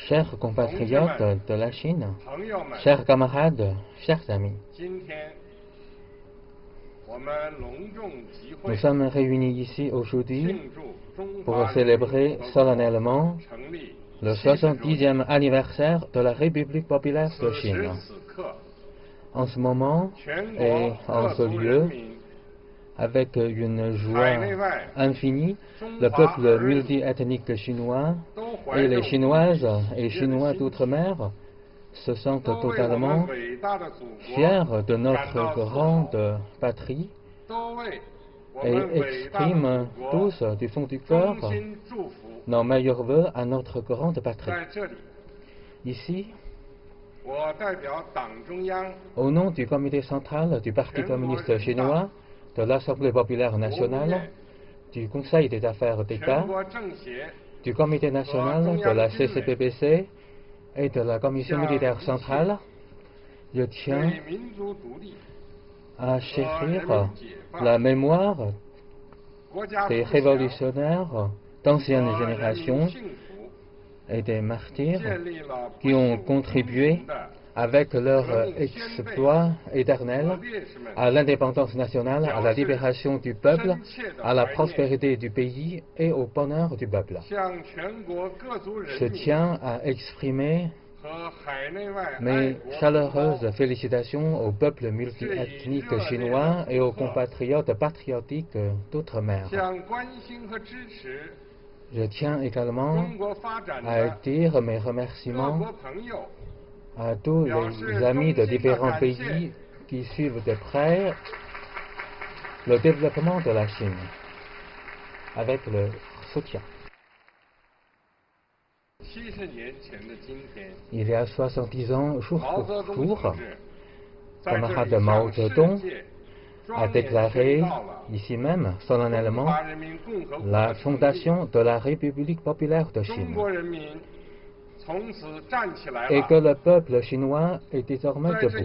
Chers compatriotes de la Chine, chers camarades, chers amis, nous sommes réunis ici aujourd'hui pour célébrer solennellement le 70e anniversaire de la République populaire de Chine. En ce moment et en ce lieu, avec une joie infinie, le peuple multiethnique chinois et les Chinoises et Chinois d'outre-mer se sentent totalement fiers de notre grande patrie et expriment tous du fond du cœur nos meilleurs vœux à notre grande patrie. Ici, au nom du comité central du Parti communiste chinois, de l'Assemblée populaire nationale, du Conseil des affaires d'État, du Comité national de la CCPBC et de la Commission militaire centrale, je tiens à chérir la mémoire des révolutionnaires d'anciennes générations et des martyrs qui ont contribué avec leur exploit éternel à l'indépendance nationale, à la libération du peuple, à la prospérité du pays et au bonheur du peuple. Je tiens à exprimer mes chaleureuses félicitations au peuple multiethnique chinois et aux compatriotes patriotiques d'outre-mer. Je tiens également à dire mes remerciements à tous les amis de différents pays qui suivent de près le développement de la Chine avec le soutien. Il y a 70 ans, jour pour jour, camarade Mao Zedong a déclaré ici même solennellement la fondation de la République populaire de Chine et que le peuple chinois est désormais debout.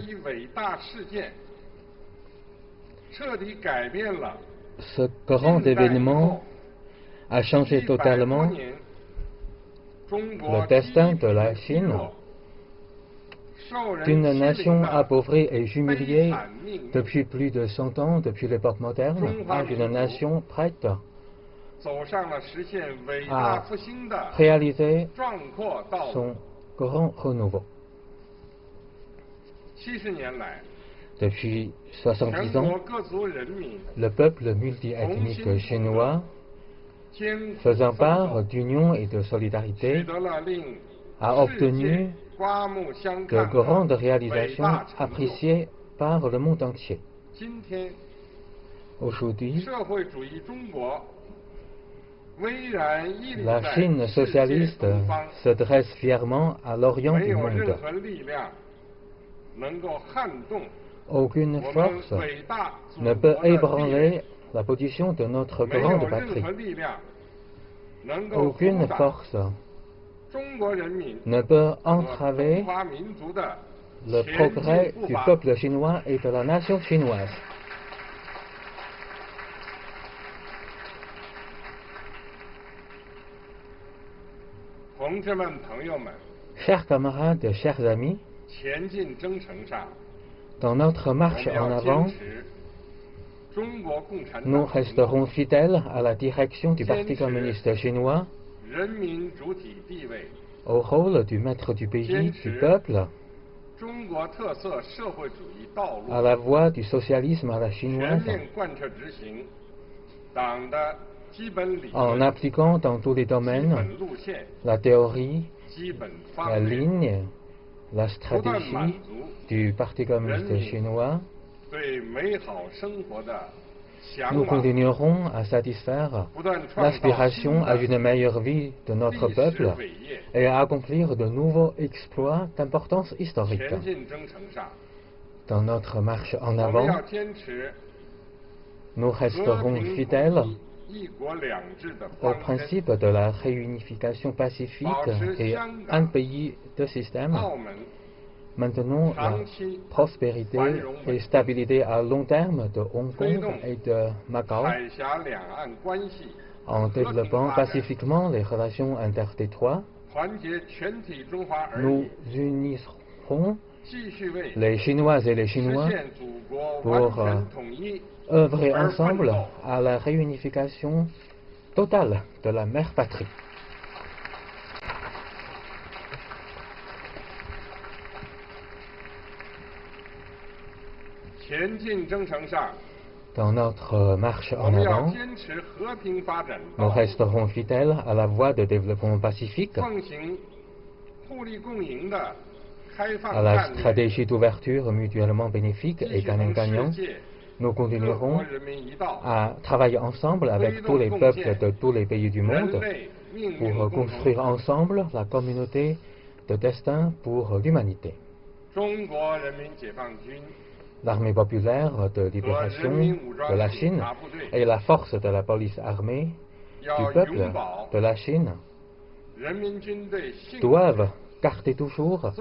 Ce grand événement a changé totalement le destin de la Chine, d'une nation appauvrie et humiliée depuis plus de 100 ans, depuis l'époque moderne, à une nation prête à réaliser son grand renouveau. Depuis 70 ans, le peuple multiethnique chinois, faisant part d'union et de solidarité, a obtenu de grandes réalisations appréciées par le monde entier. Aujourd'hui, la Chine socialiste se dresse fièrement à l'orient du monde. Aucune force ne peut ébranler la position de notre grande patrie. Aucune force ne peut entraver le progrès du peuple chinois et de la nation chinoise. Chers camarades, chers amis, dans notre marche en avant, nous resterons fidèles à la direction du Parti communiste chinois, au rôle du maître du pays, du peuple, à la voie du socialisme à la chinoise, en appliquant dans tous les domaines la théorie, la ligne, la stratégie du Parti communiste chinois. Nous continuerons à satisfaire l'aspiration à une meilleure vie de notre peuple et à accomplir de nouveaux exploits d'importance historique. Dans notre marche en avant, nous resterons fidèles au principe de la réunification pacifique et un pays, deux systèmes. Maintenons la prospérité et stabilité à long terme de Hong Kong et de Macao En développant pacifiquement les relations intertétroites, nous uniserons les Chinoises et les Chinois pour œuvrer ensemble à la réunification totale de la mère patrie. Dans notre marche en avant, nous resterons fidèles à la voie de développement pacifique, à la stratégie d'ouverture mutuellement bénéfique et gagnant-gagnant. Nous continuerons à travailler ensemble avec tous les peuples de tous les pays du monde pour construire ensemble la communauté de destin pour l'humanité. L'armée populaire de libération de la Chine et la force de la police armée du peuple de la Chine doivent garder toujours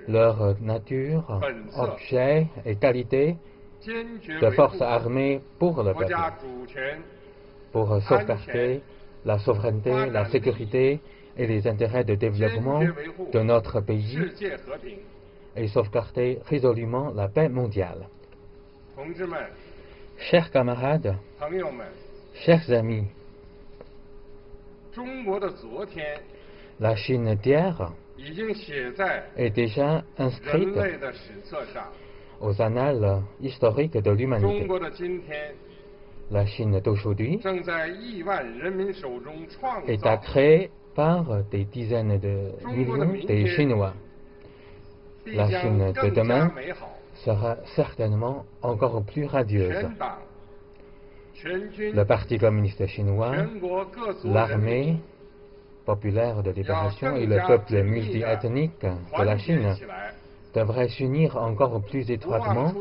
leur nature, objet et qualité de force armée pour le peuple, pour sauvegarder la souveraineté, la sécurité et les intérêts de développement de notre pays et sauvegarder résolument la paix mondiale. Chers camarades, chers amis, la Chine d'hier est déjà inscrite aux annales historiques de l'humanité. La Chine d'aujourd'hui est à créer par des dizaines de millions de Chinois. La Chine de demain sera certainement encore plus radieuse. Le Parti communiste chinois, l'armée populaire de libération et le peuple multiethnique de la Chine devraient s'unir encore plus étroitement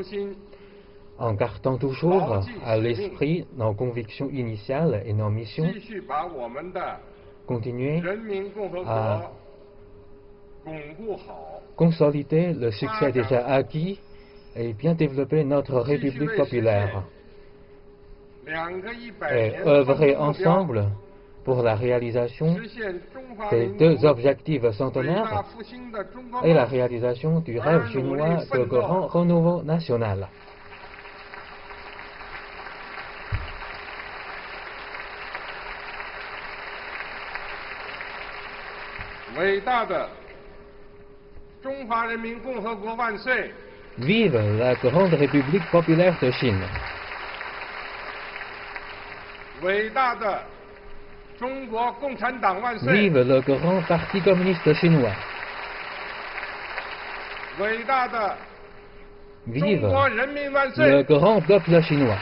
en gardant toujours à l'esprit nos convictions initiales et nos missions, continuer à consolider le succès déjà acquis et bien développer notre République populaire et œuvrer ensemble pour la réalisation des deux objectifs centenaires et la réalisation du rêve chinois de grand renouveau national. Vive la grande République populaire de Chine. Vive le grand Parti communiste chinois. Vive le grand peuple chinois.